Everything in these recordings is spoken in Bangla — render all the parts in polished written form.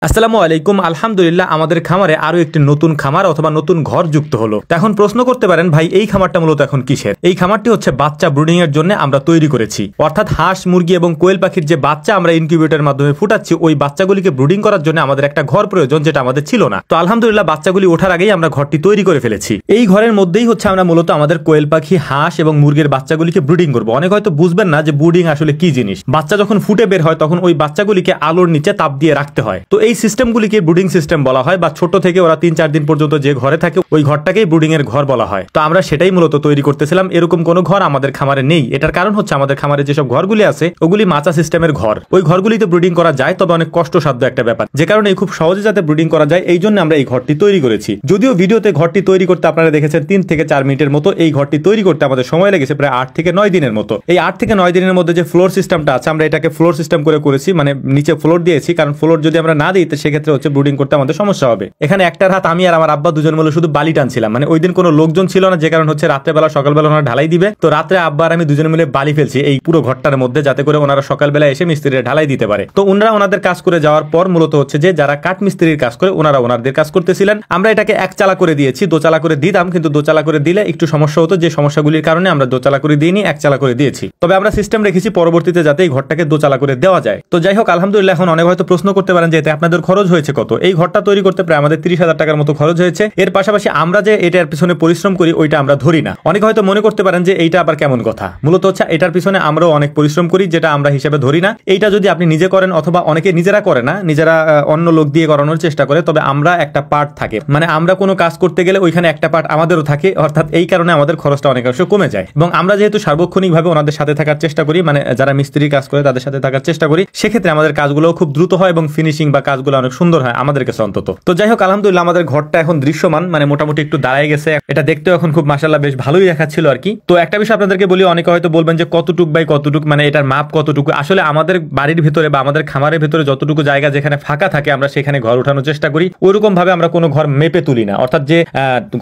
আসসালামু আলাইকুম। আলহামদুলিল্লাহ আমাদের খামারে আরো একটি নতুন খামার অথবা নতুন ঘর যুক্ত হলো। এখন প্রশ্ন করতে পারেন, ভাই এই খামারটা মূলত এখন কিসের? এই খামারটি হচ্ছে বাচ্চা ব্রুডিং এর জন্য আমরা তৈরি করেছি। অর্থাৎ হাঁস, মুরগি এবং কোয়েল পাখির যে বাচ্চা আমরা ইনকিউবেটরের মাধ্যমে ফুটাচ্ছি, ওই বাচ্চাগুলিকে ব্রুডিং করার জন্য আমাদের একটা ঘর প্রয়োজন, যেটা আমাদের ছিল না। তো আলহামদুলিল্লাহ বাচ্চাগুলি ওঠার আগেই আমরা ঘরটি তৈরি করে ফেলেছি। এই ঘরের মধ্যেই হচ্ছে আমরা মূলত আমাদের কোয়েল পাখি, হাঁস এবং মুরগির বাচ্চাগুলিকে ব্রুডিং করবো। অনেক হয়তো বুঝবেন না যে ব্রুডিং আসলে কি জিনিস। বাচ্চা যখন ফুটে বের হয় তখন ওই বাচ্চাগুলিকে আলোর নিচে তাপ দিয়ে রাখতে হয়। তো এই সিস্টেমগুলিকে ব্রুডিং সিস্টেম বলা হয়, বা ছোট থেকে ওরা 3-4 দিন পর্যন্ত যে ঘরে থাকে ওই ঘরটাকেই ব্রুডিং এর ঘর বলা হয়। তো আমরা সেটাই মূলত তৈরি করতেছিলাম। এরকম কোনো ঘর আমাদের খামারে নেই। এটার কারণ হচ্ছে আমাদের খামারে যেসব ঘরগুলি আছে ওগুলি মাচা সিস্টেমের ঘর। ওই ঘরগুলিতে ব্রুডিং করা যায়, তবে অনেক কষ্টসাধ্য একটা ব্যাপার, যে কারণে খুব সহজে যাতে ব্রুডিং করা যায় এই জন্য আমরা এই ঘরটি তৈরি করেছি। যদিও ভিডিওতে ঘরটি তৈরি করতে আপনারা দেখেছেন 3 থেকে 4 মিনিটের মতো, এই ঘরটি তৈরি করতে আমাদের সময় লেগেছে প্রায় 8 থেকে 9 দিনের মতো। এই 8 থেকে 9 দিনের মধ্যে যে ফ্লোর সিস্টেমটা আছে, আমরা এটাকে ফ্লোর সিস্টেম করেছি, মানে নিচে ফ্লোর দিয়েছি। কারণ ফ্লোর যদি আমরা না দিই তো সেক্ষেত্রে হচ্ছে ব্রুডিং করতে আমাদের সমস্যা হবে। এখানে একটার হাত আমি আর আমার আব্বা দুজন মিলে শুধু বালি টানছিলাম। মানে ওই দিন কোনো লোকজন ছিল না, যে কারণ হচ্ছে রাত্রেবেলা সকালবেলা ওনারা ঢালাই দিবে। তো রাত্রে আব্বা আর আমি দুজনে মিলে বালি ফেলছি এই পুরো ঘরটার মধ্যে, যাতে করে ওনারা সকালবেলা এসে মিস্ত্রিরা ঢালাই দিতে পারে। তো ওনারা ওনাদের কাজ করে যাওয়ার পর মূলত হচ্ছে যে যারা কাঠ মিস্ত্রির কাজ করে ওনারা ওনাদের কাজ করতেছিলেন। আমরা এটাকে একচালা করে দিয়েছি। দোচালা করে দিতাম, কিন্তু দোচালা করে দিলে একটু সমস্যা হতো, যে সমস্যাগুলির কারণে আমরা দোচালা করে দিইনি, একচালা করে দিয়েছি। তবে আমরা সিস্টেম রেখেছি পরবর্তীতে যাতে এই ঘরটাকে দোচালা করে দেওয়া যায়। তো যাই হোক, আলহামদুলিল্লাহ এখন অনেক হয়তো প্রশ্ন করতে পারেন যে এতে আপনাদের খরচ হয়েছে কত। এই ঘরটা তৈরি করতে প্রায় আমাদের 30,000 টাকার মতো খরচ হয়েছে। এর পাশাপাশি আমরা যে এটার পিছনে পরিশ্রম করি ওইটা আমরা ধরি না। অনেকে হয়তো মনে করতে পারেন যে এইটা আবার কেমন কথা। মূলত হচ্ছে এটার পিছনে আমরাও অনেক পরিশ্রম করি, যেটা আমরা হিসেবে ধরি না। এইটা যদি আপনি নিজে করেন, অথবা অনেকে নিজেরা করে না, নিজেরা অন্য লোক দিয়ে করানোর চেষ্টা করে, তবে আমরা একটা পার্ট থাকে, মানে আমরা কোনো কাজ করতে গেলে ওইখানে একটা পার্ট আমাদেরও থাকে। অর্থাৎ এই কারণে আমাদের খরচটা অনেকাংশ কমে যায়। এবং আমরা যেহেতু সার্বক্ষণিকভাবে ওনাদের সাথে থাকার চেষ্টা করি, মানে যারা মিস্ত্রির কাজ করে তাদের সাথে থাকার চেষ্টা করি, সেক্ষেত্রে আমাদের কাজগুলো খুব দ্রুত হয় এবং ফিনিশিং বা কাজগুলো অনেক সুন্দর হয় আমাদের কাছে অন্তত। তো যাই হোক, আলহামদুলিল্লাহ আমাদের ঘরটা এখন দৃশ্যমান, মানে মোটামুটি একটু দাঁড়ায় গেছে। এটা দেখতেও এখন খুব মাশাআল্লাহ বেশ ভালোই দেখাচ্ছিল আর কি। তো একটা বিষয় আপনাদেরকে বলি, অনেকে হয়তো বলবেন যে কতটুক বাই কতটুক, মানে এটার মাপ কতটুকু। আসলে আমাদের বাড়ির ভিতরে বা আমাদের খামারের ভিতরে যতটুকু জায়গা যেখানে ফাঁকা থাকে আমরা সেখানে ঘর উঠানোর চেষ্টা করি। ওইরকম ভাবে আমরা কোনো ঘর মেপে তুলি না, অর্থাৎ যে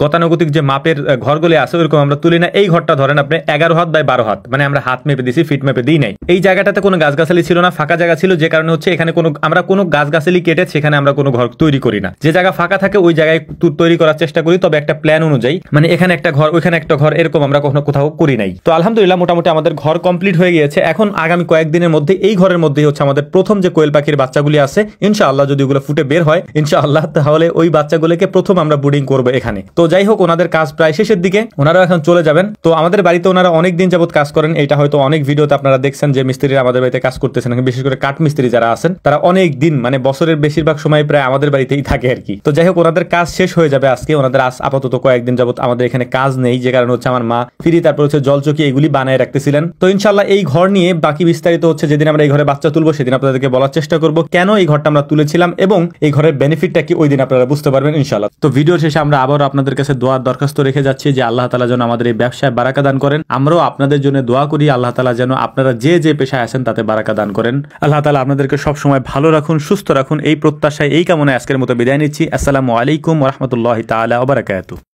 গতানুগতিক যে মাপের ঘরগুলি আছে ওইরকম আমরা তুলি না। এই ঘরটা ধরেন আপনি 11 হাত বাই 12 হাত, মানে আমরা হাত মেপে দিছি, ফিট মেপে দিই নাই। এই জায়গাটাতে কোনো গাছগাছালি ছিল না, ফাঁকা জায়গা ছিল, যে কারণে হচ্ছে এখানে আমরা কোনো গাছগাছালি কেটে সেখানে আমরা কোনো ঘর তৈরি করি না। যে জায়গা ফাঁকা থাকে ওই জায়গায় তৈরি করার চেষ্টা করি, তবে একটা প্ল্যান অনুযায়ী, মানে এখানে একটা ঘর ওইখানে একটা ঘর, এরকম আমরা কখনো কোথাও করি নাই। তো আলহামদুলিল্লাহ মোটামুটি আমাদের ঘর কমপ্লিট হয়ে গিয়েছে। এখন আগামী কয়েকদিনের মধ্যে এই ঘরের মধ্যেই হচ্ছে আমাদের প্রথম যে কোয়েল পাখির বাচ্চাগুলি আছে, ইনশাআল্লাহ যদি ওগুলো ফুটে বের হয় ইনশাআল্লাহ, তাহলে ওই বাচ্চাগুলোকে প্রথম আমরা ব্রুডিং করবো এখানে। তো যাই হোক, ওনাদের কাজ প্রায় শেষের দিকে, ওনারা এখন চলে যাবেন। তো আমাদের বাড়িতে ওনারা অনেক দিন যাবত কাজ করেন। এটা হয়তো অনেক ভিডিওতে আপনারা দেখছেন যে মিস্ত্রিরা আমাদের বাড়িতে কাজ করতেছেন, বিশেষ করে কাঠ মিস্ত্রি যারা আছেন তারা অনেক দিন, মানে বছরের বেশিরভাগ সময় প্রায় আমাদের বাড়িতেই থাকে আর কি। তো যাই হোক, ওনাদের কাজ শেষ হয়ে যাবে আজকে। ওনাদের আপাতত কয়েকদিন যাবত আমাদের এখানে কাজ নেই, যে কারণে হচ্ছে আমার মা ফ্রি, তারপর হচ্ছে জলচকি এগুলি বানায় রাখতেছিলেন। তো ইনশাআল্লাহ এই ঘর নিয়ে বাকি বিস্তারিত হচ্ছে যেদিন আমরা এই ঘরে বাচ্চা তুলবো সেদিন আপনাদেরকে বলার চেষ্টা করব কেন এই ঘরটা আমরা তুলেছিলাম এবং এই ঘরের বেনিফিটটা কি, ওই দিন আপনারা বুঝতে পারবেন ইনশাআল্লাহ। তো ভিডিওর শেষে আমরা আবারও আপনাদের কাছে দোয়ার দরখাস্ত রেখে যাচ্ছি যে আল্লাহ তাআলা যেন আমাদের এই ব্যবসায় বারাকা দান করেন। আমরাও আপনাদের জন্য দোয়া করি, আল্লাহ তাআলা যেন আপনারা যে যে পেশায় আছেন তাতে বারাকা দান করেন। আল্লাহ তাআলা আপনাদেরকে সব সময় ভালো রাখুন, সুস্থ রাখুন, এই প্রত্যাশায় এই কামনায় আজকের মতো বিদায় নিচ্ছি। আসসালামু আলাইকুম ওয়া রাহমাতুল্লাহি তাআলা ওয়া বারাকাতুহু।